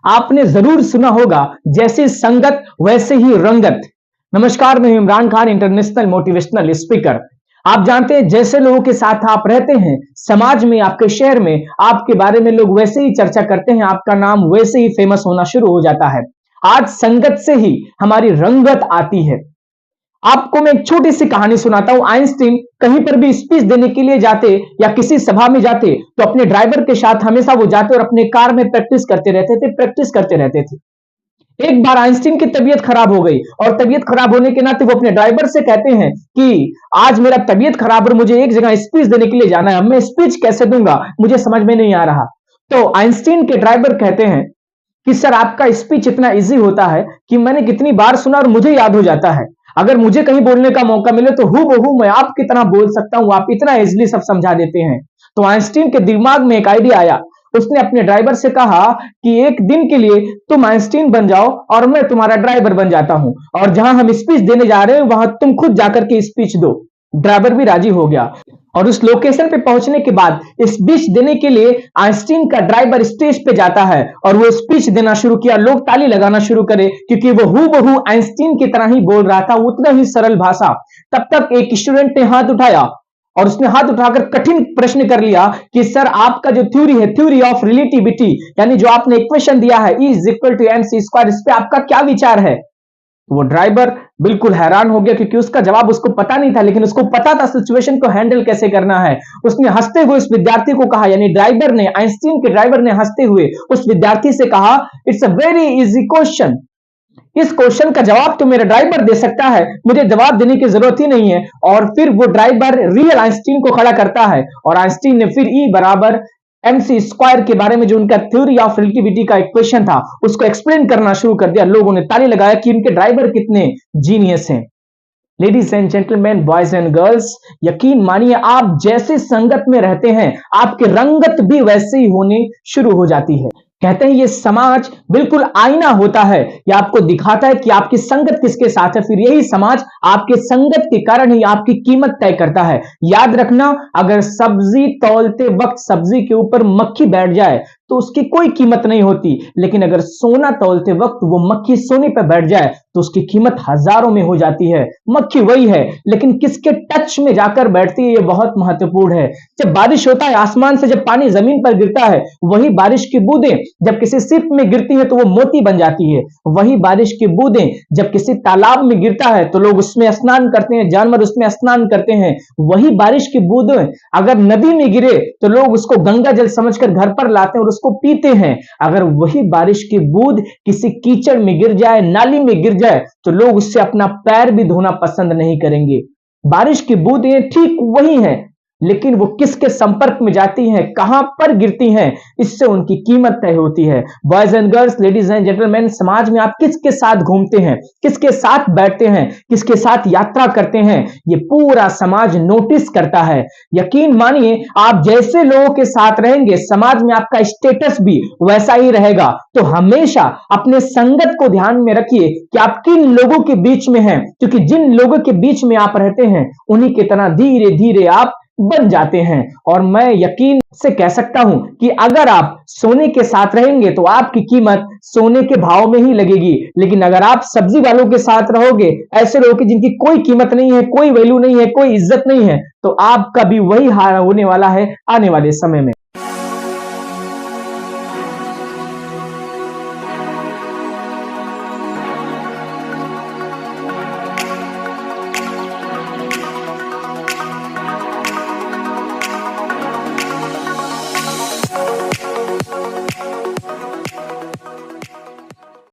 आपने जरूर सुना होगा, जैसी संगत वैसे ही रंगत। नमस्कार, मैं Imran Khan, international motivational speaker. आप जानते हैं, जैसे लोगों के साथ आप रहते हैं, समाज में, आपके शहर में आपके बारे में लोग वैसे ही चर्चा करते हैं, आपका नाम वैसे ही फेमस होना शुरू हो जाता है। आज संगत से ही हमारी रंगत आती है। आपको मैं एक छोटी सी कहानी सुनाता हूं। आइंस्टीन कहीं पर भी स्पीच देने के लिए जाते या किसी सभा में जाते तो अपने ड्राइवर के साथ हमेशा वो जाते और अपने कार में प्रैक्टिस करते रहते थे। एक बार आइंस्टीन की तबीयत खराब हो गई और तबीयत खराब होने के नाते वो अपने ड्राइवर से कहते हैं कि आज मेरा तबीयत खराब और मुझे एक जगह स्पीच देने के लिए जाना है, मैं स्पीच कैसे दूंगा, मुझे समझ में नहीं आ रहा। तो आइंस्टीन के ड्राइवर कहते हैं कि सर, आपका स्पीच इतना इजी होता है कि मैंने कितनी बार सुना और मुझे याद हो जाता है। अगर मुझे कहीं बोलने का मौका मिले तो हूबहू मैं आपकी तरह बोल सकता हूं, आप इतना इजीली सब समझा देते हैं। तो आइंस्टीन के दिमाग में एक आइडिया आया। उसने अपने ड्राइवर से कहा कि एक दिन के लिए तुम आइंस्टीन बन जाओ और मैं तुम्हारा ड्राइवर बन जाता हूं, और जहां हम स्पीच देने जा रहे हैं वहां तुम खुद जाकर के स्पीच दो। ड्राइवर भी राजी हो गया और उस लोकेशन पे पहुंचने के बाद स्पीच देने के लिए आइंस्टीन का ड्राइवर स्टेज पे जाता है और वो स्पीच देना शुरू किया। लोग ताली लगाना शुरू करे क्योंकि वो हूबहू आइंस्टीन की तरह ही बोल रहा था, उतना ही सरल भाषा। तब तक एक स्टूडेंट ने हाथ उठाया और उसने हाथ उठाकर कठिन प्रश्न कर लिया कि सर, आपका जो थ्योरी है, थ्योरी ऑफ रिलेटिविटी, यानी जो आपने इक्वेशन दिया है E is equal to MC square, इस पे आपका क्या विचार है। वो ड्राइवर बिल्कुल हैरान हो गया क्योंकि उसका जवाब उसको पता नहीं था, लेकिन उसको पता था सिचुएशन को हैंडल कैसे करना है। उसने हंसते हुए उस विद्यार्थी को कहा, यानी ड्राइवर ने, आइंस्टीन के ड्राइवर ने हंसते हुए उस विद्यार्थी से कहा, it's a very easy question, इस क्वेश्चन का जवाब तो मेरा ड्राइवर दे सकता है, मुझे जवाब देने की जरूरत ही नहीं है। और फिर वो ड्राइवर रियल आइंस्टीन को खड़ा करता है और आइंस्टीन ने फिर E बराबर MC स्क्वायर के बारे में, जो उनका थ्योरी ऑफ रिलेटिविटी का इक्वेशन था, उसको एक्सप्लेन करना शुरू कर दिया। लोगों ने ताली लगाया कि उनके ड्राइवर कितने जीनियस हैं। Ladies and gentleman, boys and girls, यकीन मानिए, आप जैसे संगत में रहते हैं आपकी रंगत भी वैसे ही होनी शुरू हो जाती है। कहते हैं ये समाज बिल्कुल आईना होता है, यह आपको दिखाता है कि आपकी संगत किसके साथ है, फिर यही समाज आपके संगत के कारण ही आपकी कीमत तय करता है। याद रखना, अगर सब्जी तौलते वक्त सब्जी के ऊपर मक्खी बैठ जाए तो उसकी कोई कीमत नहीं होती, लेकिन अगर सोना तौलते वक्त वो मक्खी सोने पर बैठ जाए तो उसकी कीमत हजारों में हो जाती है। मक्खी वही है, लेकिन किसके टच में जाकर बैठती है, ये बहुत महत्वपूर्ण है। जब बारिश होता है, आसमान से जब पानी जमीन पर गिरता है, वही बारिश की बूंदें जब किसी सिप में गिरती है तो वो मोती बन जाती है। वही बारिश की बूंदें जब किसी तालाब में गिरता है तो लोग उसमें स्नान करते हैं, जानवर उसमें स्नान करते हैं। वही बारिश की बूंदें अगर नदी में गिरे तो लोग उसको गंगा जल समझकर घर पर लाते हैं और उसको पीते हैं। अगर वही बारिश की बूंद किसी कीचड़ में गिर जाए, नाली में गिर जाए, तो लोग उससे अपना पैर भी धोना पसंद नहीं करेंगे। बारिश की बूंदें ठीक वही हैं, लेकिन वो किसके संपर्क में जाती हैं, कहां पर गिरती हैं, इससे उनकी कीमत तय होती है। Boys and girls, ladies and gentleman, समाज में आप किसके साथ घूमते हैं, किसके साथ बैठते हैं, किसके साथ यात्रा करते हैं, ये पूरा समाज नोटिस करता है। यकीन मानिए, आप जैसे लोगों के साथ रहेंगे, समाज में आपका स्टेटस भी वैसा ही रहेगा। तो हमेशा अपने संगत को ध्यान में रखिए कि आप किन लोगों के बीच में हैं, क्योंकि जिन लोगों के बीच में आप रहते हैं उन्हीं की तरह धीरे धीरे आप बन जाते हैं। और मैं यकीन से कह सकता हूं कि अगर आप सोने के साथ रहेंगे तो आपकी कीमत सोने के भाव में ही लगेगी, लेकिन अगर आप सब्जी वालों के साथ रहोगे, ऐसे लोगों की जिनकी कोई कीमत नहीं है, कोई वैल्यू नहीं है, कोई इज्जत नहीं है, तो आपका भी वही हाल होने वाला है आने वाले समय में।